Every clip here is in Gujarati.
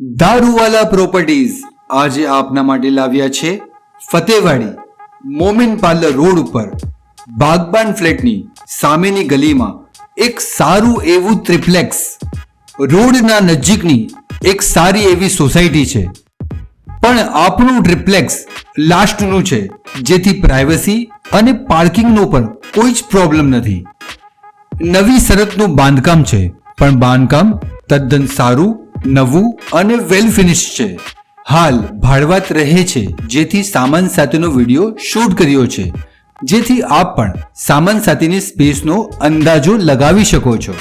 દારૂવાલા પ્રોપર્ટીઝ આજે આપના માટે લાવ્યા છે ફતેવાડી મોમિન પાર્લર રોડ ઉપર બાગબાન ફ્લેટની સામેની ગલીમાં એક સારું એવું ટ્રિપ્લેક્સ રોડના નજીકની એક સારી એવી સોસાયટી છે. પણ આપણું ટ્રિપ્લેક્સ લાસ્ટનું છે, જેથી પ્રાઇવસી અને પાર્કિંગનો પણ કોઈ જ પ્રોબ્લેમ નથી. નવી શરતનું બાંધકામ છે, પણ બાંધકામ તદ્દન સારું, નવું અને વેલ ફિનિશ છે. હાલ ભાડવાત રહે છે, જેથી સામાન સાથેનો વિડીયો શૂટ કર્યો છે, જેથી આપ પણ સામાન સાથેની સ્પેસનો અંદાજો લગાવી શકો છો.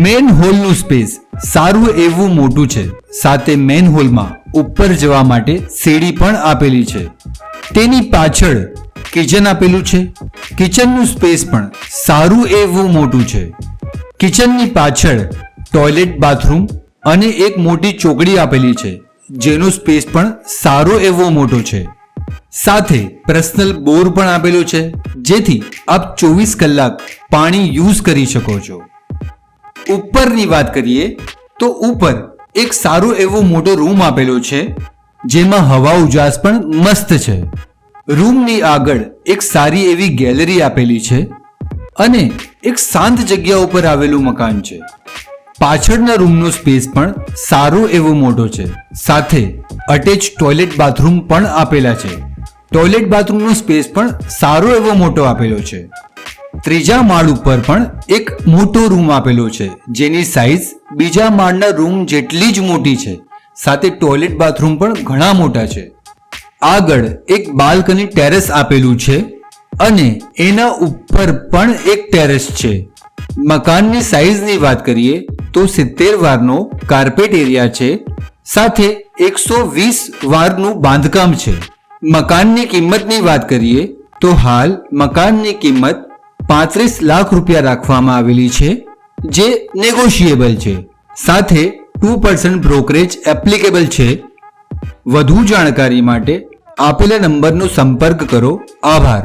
મેન હોલનું સ્પેસ સારું એવું મોટું છે, સાથે મેન હોલમાં ઉપર જવા માટે સીડી પણ આપેલી છે. તેની પાછળ કિચન આપેલું છે. કિચનનું સ્પેસ પણ સારું એવું મોટું છે. કિચનની પાછળ ટોયલેટ, બાથરૂમ અને એક મોટી ચોકડી આપેલી છે, જેનો સ્પેસ પણ સારો એવો મોટો છે. સાથે પર્સનલ બોર પણ આપેલો છે, જેથી આપ 24 કલાક પાણી યુઝ કરી શકો છો. ઉપરની વાત કરીએ તો ઉપર એક સારો એવો મોટો રૂમ આપેલો છે, જેમાં હવા ઉજાસ પણ મસ્ત છે. રૂમની આગળ એક સારી એવી ગેલેરી આપેલી છે અને એક શાંત જગ્યા ઉપર આવેલું મકાન છે. પાછળના રૂમનો સ્પેસ પણ સારો એવો મોટો છે, સાથે અટેચ ટોયલેટ, બાથરૂમ પણ આપેલા છે. ટોયલેટ બાથરૂમનો સ્પેસ પણ સારો એવો મોટો આપેલો છે. ત્રીજા માળ ઉપર પણ એક મોટો રૂમ આપેલો છે, જેની સાઇઝ બીજા માળના રૂમ જેટલી જ મોટી છે, સાથે ટોયલેટ બાથરૂમ પણ ઘણા મોટા છે. આગળ એક બાલ્કની ટેરેસ આપેલું છે અને એના ઉપર પણ એક ટેરેસ છે. મકાનની સાઇઝની વાત કરીએ તો 70 વારનો કાર્પેટ એરિયા છે, સાથે 120 વારનું બાંધકામ છે. મકાનની કિંમતની વાત કરીએ તો હાલ મકાનની કિંમત 35 લાખ રૂપિયા રાખવામાં આવેલી છે, જે નેગોશિયેબલ છે. સાથે 2% બ્રોકરેજ એપ્લિકેબલ છે. વધુ જાણકારી માટે આપેલા નંબરનો સંપર્ક કરો. આભાર.